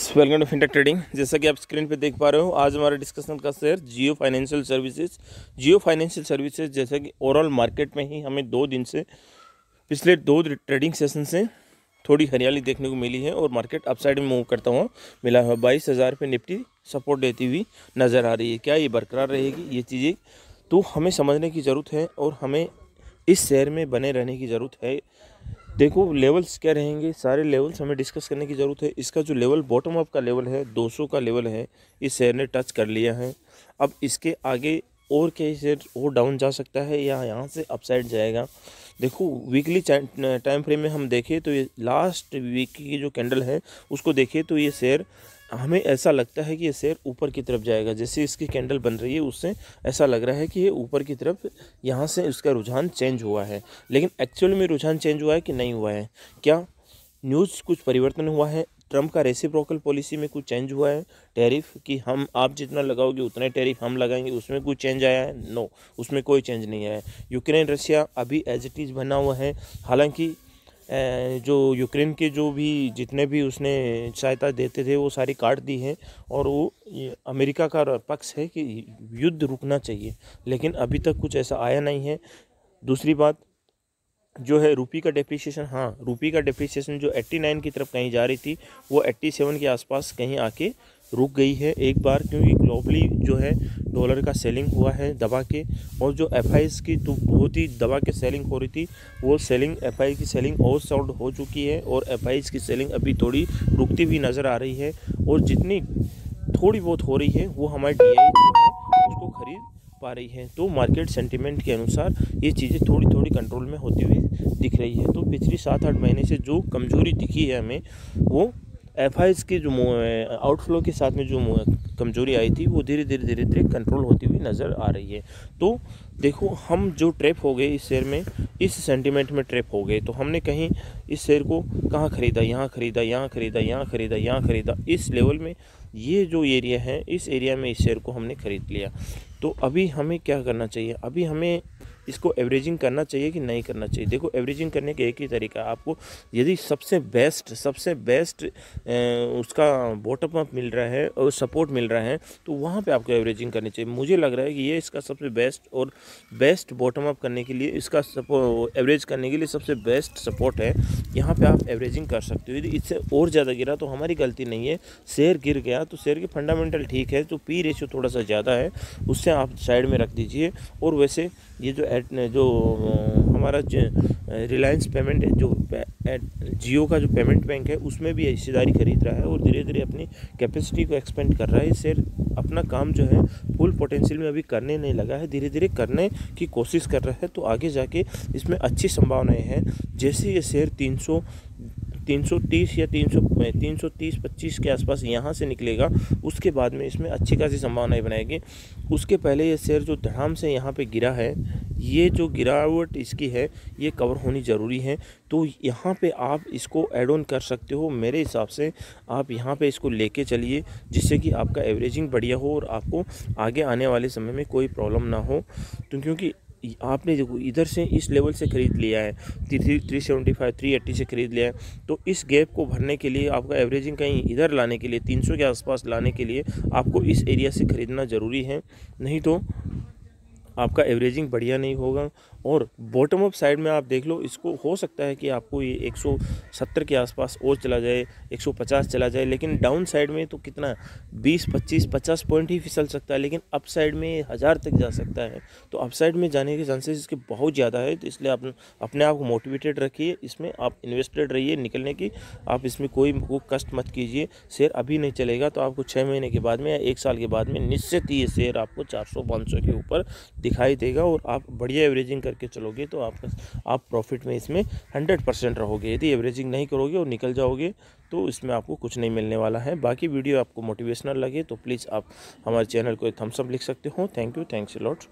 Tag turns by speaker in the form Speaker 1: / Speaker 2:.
Speaker 1: Friends, welcome to Fintech Trading. जैसा कि आप स्क्रीन पे देख पा रहे हो, आज हमारा डिस्कशन का शेयर जियो फाइनेंशियल सर्विसेज। जियो फाइनेंशियल सर्विसेज जैसा कि ओवरऑल मार्केट में ही हमें 2 दिन से पिछले 2 ट्रेडिंग सेशन से थोड़ी हरियाली देखने को मिली है और मार्केट अपसाइड में मूव करता हुआ मिला है। 22,000 पे निफ्टी सपोर्ट देती हुई नज़र आ रही है। क्या ये बरकरार रहेगी? ये चीज़ें तो हमें समझने की ज़रूरत है और हमें इस शेयर में बने रहने की ज़रूरत है। देखो लेवल्स क्या रहेंगे, सारे लेवल्स हमें डिस्कस करने की ज़रूरत है। इसका जो लेवल बॉटम अप का लेवल है 200 का लेवल है, इस शेयर ने टच कर लिया है। अब इसके आगे और क्या शेयर और डाउन जा सकता है या यहाँ से अपसाइड जाएगा? देखो वीकली टाइम फ्रेम में हम देखें तो ये लास्ट वीक की जो कैंडल है उसको देखें तो ये शेयर हमें ऐसा लगता है कि ये शेयर ऊपर की तरफ जाएगा। जैसे इसकी कैंडल बन रही है उससे ऐसा लग रहा है कि ये ऊपर की तरफ यहाँ से इसका रुझान चेंज हुआ है, लेकिन एक्चुअल में रुझान चेंज हुआ है कि नहीं हुआ है? क्या न्यूज़ कुछ परिवर्तन हुआ है? ट्रम्प का रेसिप्रोकल पॉलिसी में कुछ चेंज हुआ है? टैरिफ कि हम आप जितना लगाओगे उतना टैरिफ हम लगाएंगे, उसमें कुछ चेंज आया है? नो, उसमें कोई चेंज नहीं आया है। यूक्रेन रशिया अभी एज इट इज़ बना हुआ है। हालांकि जो यूक्रेन के जो भी जितने भी उसने सहायता देते थे वो सारी काट दी है और वो अमेरिका का पक्ष है कि युद्ध रुकना चाहिए, लेकिन अभी तक कुछ ऐसा आया नहीं है। दूसरी बात जो है रूपी का डेप्रिसिएशन, हाँ रूपी का डेप्रिसिएशन जो 89 की तरफ कहीं जा रही थी वो 87 के आसपास कहीं आके रुक गई है एक बार, क्योंकि ग्लोबली जो है डॉलर का सेलिंग हुआ है दबा के, और जो एफआईज की तो बहुत ही दबा के सेलिंग हो रही थी वो सेलिंग एफआई की सेलिंग ओवर सोल्ड हो चुकी है और एफआईज की सेलिंग अभी थोड़ी रुकती हुई नज़र आ रही है। और जितनी थोड़ी बहुत हो रही है वो हमारे डीआई जो है उसको खरीद पा रही है। तो मार्केट सेंटिमेंट के अनुसार ये चीज़ें थोड़ी थोड़ी कंट्रोल में होती हुई दिख रही है। तो पिछली 7-8 महीने से जो कमजोरी दिखी है हमें वो एफआईज के जो आउटफ्लो के साथ में जो कमजोरी आई थी वो धीरे धीरे कंट्रोल होती हुई नज़र आ रही है। तो देखो हम जो ट्रैप हो गए इस शेयर में, इस सेंटिमेंट में ट्रैप हो गए, तो हमने कहीं इस शेयर को कहाँ ख़रीदा, यहाँ ख़रीदा, यहाँ ख़रीदा, यहाँ ख़रीदा, यहाँ ख़रीदा, इस लेवल में ये जो एरिया है इस एरिया में इस शेयर को हमने ख़रीद लिया। तो अभी हमें क्या करना चाहिए? अभी हमें इसको एवरेजिंग करना चाहिए कि नहीं करना चाहिए? देखो एवरेजिंग करने का एक ही तरीका है, आपको यदि सबसे बेस्ट उसका बॉटम अप मिल रहा है और सपोर्ट मिल रहा है तो वहाँ पे आपको एवरेजिंग करनी चाहिए। मुझे लग रहा है कि ये इसका सबसे बेस्ट बॉटम अप करने के लिए, इसका एवरेज करने के लिए सबसे बेस्ट सपोर्ट है। यहाँ पे आप एवरेजिंग कर सकते हो। यदि इससे और ज़्यादा गिरा तो हमारी गलती नहीं है, शेयर गिर गया तो शेयर के फंडामेंटल ठीक है, तो पी रेशियो थोड़ा सा ज़्यादा है उससे आप साइड में रख दीजिए। और वैसे ये जो हमारा रिलायंस पेमेंट है, जो जियो का जो पेमेंट बैंक है उसमें भी हिस्सेदारी खरीद रहा है और धीरे धीरे अपनी कैपेसिटी को एक्सपेंड कर रहा है। शेयर अपना काम जो है फुल पोटेंशियल में अभी करने नहीं लगा है, धीरे धीरे करने की कोशिश कर रहा है। तो आगे जाके इसमें अच्छी संभावनाएं हैं। जैसे ये शेयर 330 या 330-25 के आसपास यहाँ से निकलेगा उसके बाद में इसमें अच्छी खासी संभावनाएं बनाएगी। उसके पहले ये शेयर जो धड़ाम से यहाँ पे गिरा है, ये जो गिरावट इसकी है ये कवर होनी ज़रूरी है। तो यहाँ पे आप इसको ऐड ऑन कर सकते हो। मेरे हिसाब से आप यहाँ पे इसको लेके चलिए जिससे कि आपका एवरेजिंग बढ़िया हो और आपको आगे आने वाले समय में कोई प्रॉब्लम ना हो। तो क्योंकि आपने देखो इधर से इस लेवल से ख़रीद लिया है, 375 380 से ख़रीद लिया है, तो इस गैप को भरने के लिए आपका एवरेजिंग कहीं इधर लाने के लिए 300 के आसपास लाने के लिए आपको इस एरिया से ख़रीदना ज़रूरी है, नहीं तो आपका एवरेजिंग बढ़िया नहीं होगा। और बॉटम अप साइड में आप देख लो, इसको हो सकता है कि आपको ये 170 के आसपास और चला जाए, 150 चला जाए, लेकिन डाउन साइड में तो कितना 20-25-50 पॉइंट ही फिसल सकता है, लेकिन अप साइड में 1000 तक जा सकता है। तो अप साइड में जाने के चांसेस इसके बहुत ज़्यादा है। तो इसलिए आप अपने आप को मोटिवेटेड रखिए, इसमें आप इन्वेस्टेड रहिए निकलने की, आप इसमें कोई कष्ट मत कीजिए। शेयर अभी नहीं चलेगा तो आपको 6 महीने के बाद में या 1 साल के बाद में निश्चित ही ये शेयर आपको 400-500 के ऊपर दिखाई देगा और आप बढ़िया एवरेजिंग करके चलोगे तो आप प्रॉफिट में इसमें 100% रहोगे। यदि एवरेजिंग नहीं करोगे और निकल जाओगे तो इसमें आपको कुछ नहीं मिलने वाला है। बाकी वीडियो आपको मोटिवेशनल लगे तो प्लीज़ आप हमारे चैनल को थम्स अप लिख सकते हो। Thank you, thanks a lot.